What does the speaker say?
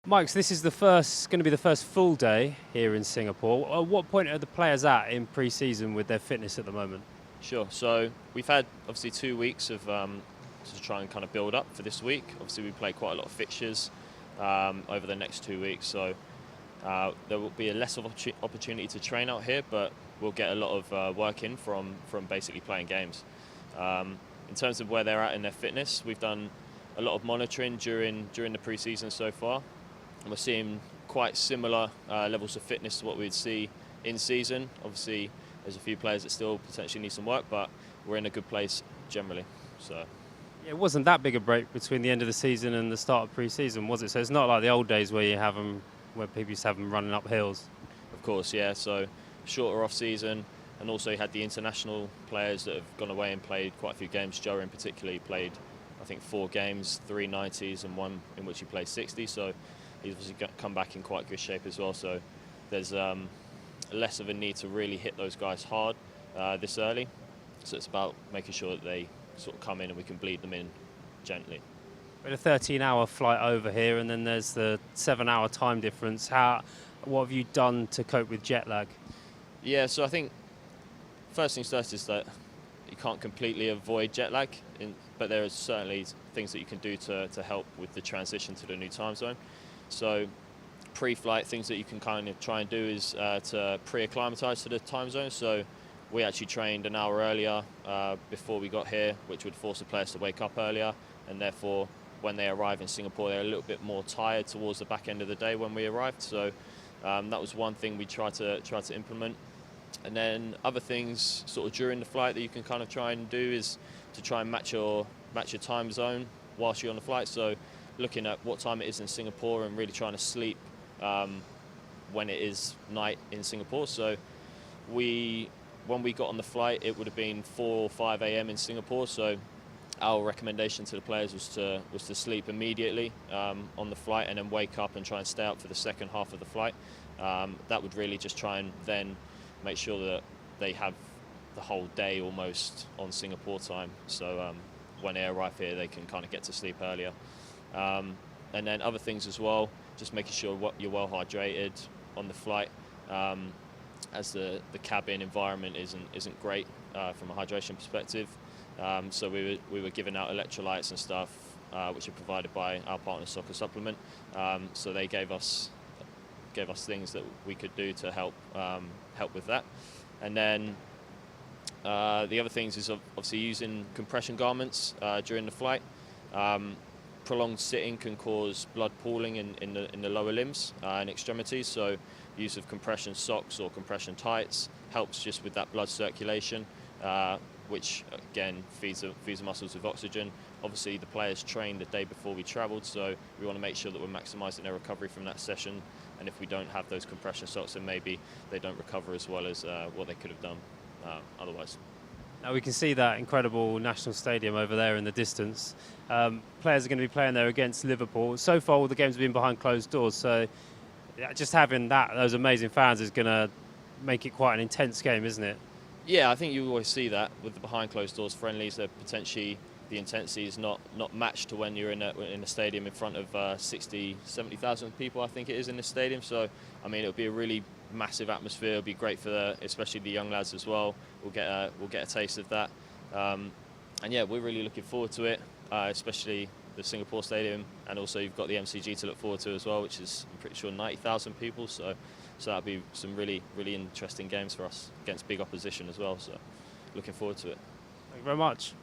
Mike, so this is going to be the first full day here in Singapore. At what point are the players at in pre-season with their fitness at the moment? Sure. So we've had obviously 2 weeks of to try and kind of build up for this week. Obviously, we play quite a lot of fixtures over the next 2 weeks, so there will be a less of opportunity to train out here, but we'll get a lot of work in from basically playing games. In terms of where they're at in their fitness, we've done a lot of monitoring during the pre-season so far. And we're seeing quite similar levels of fitness to what we'd see in season. Obviously, there's a few players that still potentially need some work, but we're in a good place generally. So, Yeah, it wasn't that big a break between the end of the season and the start of pre-season, was it? So it's not like the old days where where people used to have them running up hills. of course, yeah. So, shorter off season, and also you had the international players that have gone away and played quite a few games. Joe in particular played, I think, 4 games, 3 90s, and 1 in which he played 60. So he's obviously come back in quite good shape as well. So there's less of a need to really hit those guys hard this early. So it's about making sure that they sort of come in and we can bleed them in gently. We had a 13-hour flight over here, and then there's the 7-hour time difference. What have you done to cope with jet lag? Yeah, so I think first things first is that you can't completely avoid jet lag, but there are certainly things that you can do to help with the transition to the new time zone. So pre-flight, things that you can kind of try and do is to pre-acclimatise to the time zone. So we actually trained an hour earlier before we got here, which would force the players to wake up earlier, and therefore when they arrive in Singapore they're a little bit more tired towards the back end of the day when we arrived. So that was one thing we tried to implement. And then other things sort of during the flight that you can kind of try and do is to try and match your time zone whilst you're on the flight. So looking at what time it is in Singapore and really trying to sleep when it is night in Singapore. So when we got on the flight, it would have been 4 or 5 a.m. in Singapore. So our recommendation to the players was to sleep immediately on the flight and then wake up and try and stay up for the second half of the flight. That would really just try and then make sure that they have the whole day almost on Singapore time. So when they arrive here, they can kind of get to sleep earlier. And then other things as well, just making sure you're well hydrated on the flight, as the cabin environment isn't great from a hydration perspective. So we were giving out electrolytes and stuff, which are provided by our partner Soccer Supplement. So they gave us things that we could do to help with that. And then the other things is obviously using compression garments during the flight. Prolonged sitting can cause blood pooling in the lower limbs and extremities, so use of compression socks or compression tights helps just with that blood circulation, which again feeds the muscles with oxygen. Obviously the players trained the day before we travelled, so we want to make sure that we're maximising their recovery from that session, and if we don't have those compression socks, then maybe they don't recover as well as what they could have done otherwise. Now we can see that incredible national stadium over there in the distance. Players are going to be playing there against Liverpool. So far all the games have been behind closed doors, so just having those amazing fans is going to make it quite an intense game, isn't it? Yeah, I think you always see that with the behind closed doors friendlies. That potentially the intensity is not matched to when you're in a stadium in front of 60, 70,000 people. I think it is in this stadium. So I mean, it'll be a really massive atmosphere. It'll be great for especially the young lads as well. We'll get a taste of that, and yeah, we're really looking forward to it, especially the Singapore Stadium, and also you've got the MCG to look forward to as well, which is, I'm pretty sure, 90,000 people. So that'll be some really interesting games for us against big opposition as well. So looking forward to it. Thank you very much.